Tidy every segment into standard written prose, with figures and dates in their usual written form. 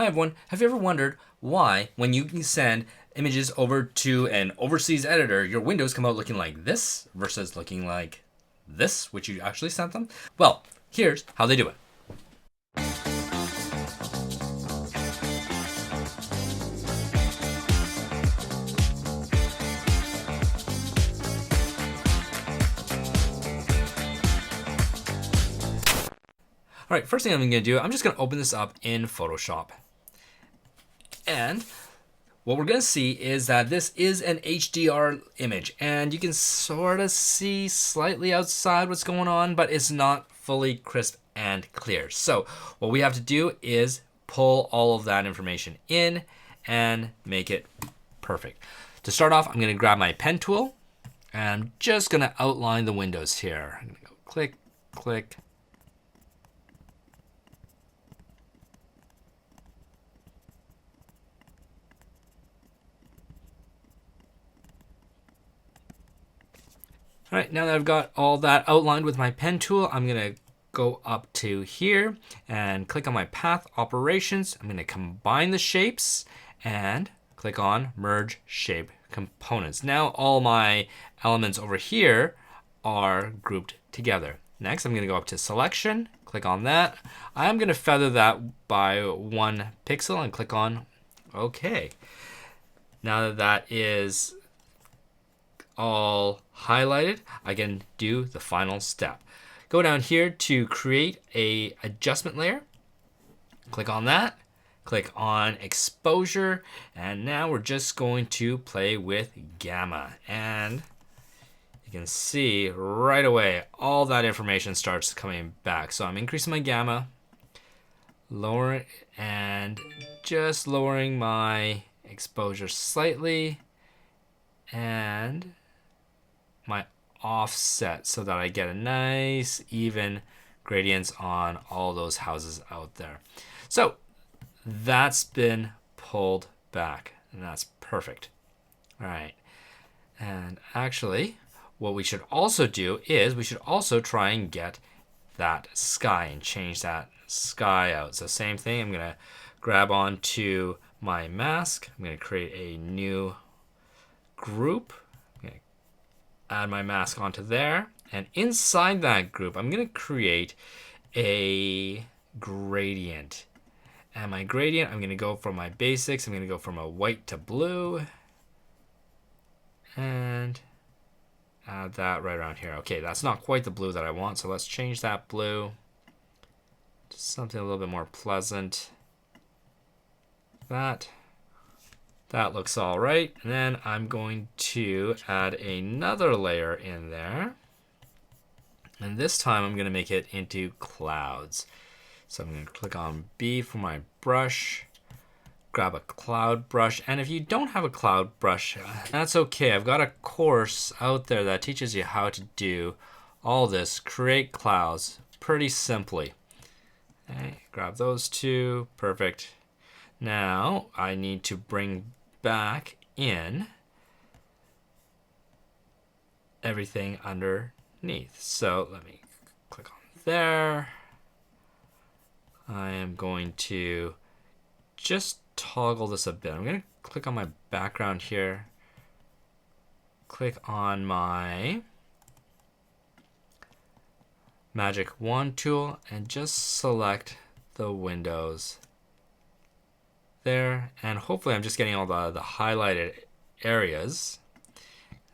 Hi everyone, have you ever wondered why when you send images over to an overseas editor, your windows come out looking like this versus looking like this, which you actually sent them? Well, here's how they do it. All right, first thing I'm going to do, I'm just going to open this up in Photoshop. And what we're going to see is that this is an HDR image, and you can sort of see slightly outside what's going on, but it's not fully crisp and clear. So what we have to do is pull all of that information in and make it perfect. To start off, I'm going to grab my pen tool, and I'm just going to outline the windows here. I'm going to go click, click. All right, now that I've got all that outlined with my pen tool, I'm gonna go up to here and click on my path operations. I'm gonna combine the shapes and click on merge shape components. Now all my elements over here are grouped together. Next, I'm gonna go up to selection, click on that. I'm gonna feather that by 1 pixel and click on OK. Now that that is all highlighted, I can do the final step. Go down here to create a adjustment layer. Click on that. Click on exposure. And now we're just going to play with gamma. And you can see right away all that information starts coming back. So I'm increasing my gamma, lowering, and just lowering my exposure slightly, and my offset so that I get a nice even gradients on all those houses out there. So that's been pulled back, and that's perfect. All right, and actually what we should also do is we should also try and get that sky and change that sky out. So same thing, I'm gonna grab onto my mask, I'm gonna create a new group, add my mask onto there, and inside that group I'm going to create a gradient. And my gradient, I'm going to go from my basics, I'm going to go from a white to blue and add that right around here. Okay, that's not quite the blue that I want, so let's change that blue to something a little bit more pleasant. That looks all right. And then I'm going to add another layer in there. And this time I'm going to make it into clouds. So I'm going to click on B for my brush, grab a cloud brush. And if you don't have a cloud brush, that's okay. I've got a course out there that teaches you how to do all this, create clouds pretty simply. Okay, grab those two, perfect. Now I need to bring back in everything underneath. So let me click on there. I am going to just toggle this a bit. I'm going to click on my background here, click on my magic wand tool, and just select the windows there, and hopefully I'm just getting all the highlighted areas.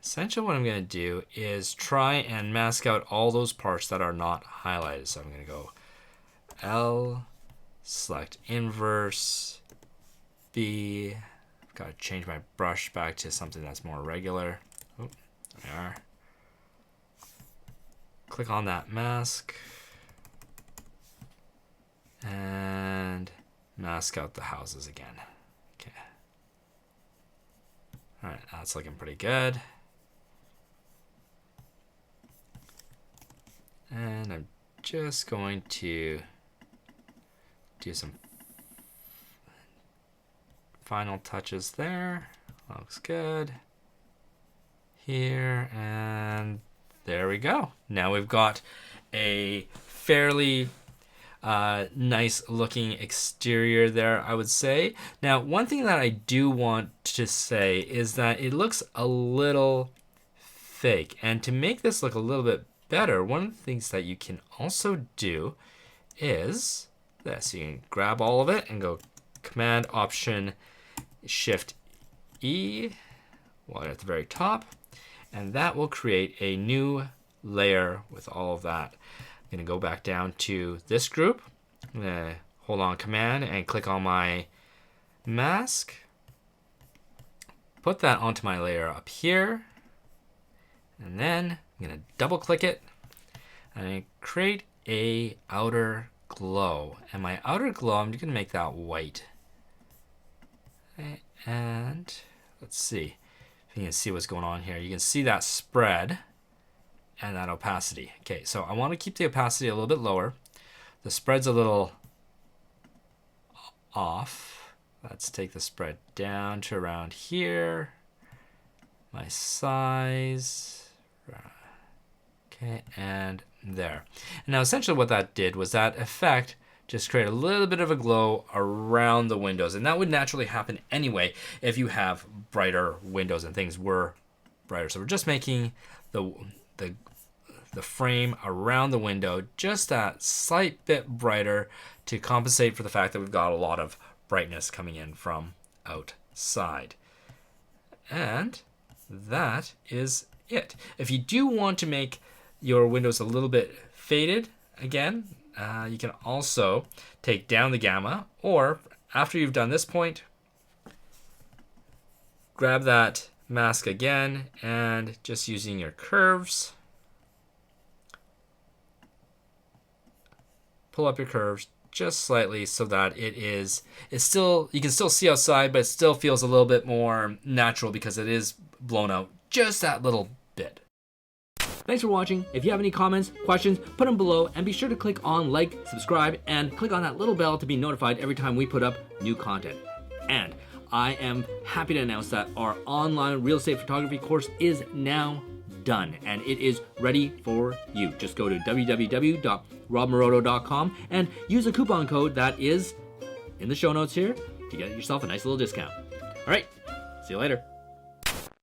Essentially what I'm going to do is try and mask out all those parts that are not highlighted. So I'm going to go L, select inverse, B, I've got to change my brush back to something that's more regular. Oh, there we are. Click on that mask and mask out the houses again. Okay. All right, that's looking pretty good. And I'm just going to do some final touches there. Looks good. Here, and there we go. Now we've got a fairly nice looking exterior there, I would say. Now, one thing that I do want to say is that it looks a little fake. And to make this look a little bit better, one of the things that you can also do is this. You can grab all of it and go Command Option Shift E while you're at the very top, and that will create a new layer with all of that. I'm going to go back down to this group. I'm going to hold on Command and click on my mask. Put that onto my layer up here. And then I'm going to double click it and create a outer glow. And my outer glow, I'm going to make that white. Okay, and let's see if you can see what's going on here. You can see that spread and that opacity. Okay, so I want to keep the opacity a little bit lower. The spread's a little off. Let's take the spread down to around here. My size. Okay, and there. And now essentially what that did was that effect just create a little bit of a glow around the windows. And that would naturally happen anyway if you have brighter windows and things were brighter. So we're just making the frame around the window just that slight bit brighter to compensate for the fact that we've got a lot of brightness coming in from outside. And that is it. If you do want to make your windows a little bit faded, again, you can also take down the gamma, or after you've done this point, grab that mask again and just using your curves, pull up your curves just slightly so that it's still, you can still see outside, but it still feels a little bit more natural because it is blown out just that little bit. Thanks for watching. If you have any comments, questions, put them below, and be sure to click on like, subscribe, and click on that little bell to be notified every time we put up new content. And I am happy to announce that our online real estate photography course is now done, and it is ready for you. Just go to www.robmaroto.com and use a coupon code that is in the show notes here to get yourself a nice little discount. All right, see you later.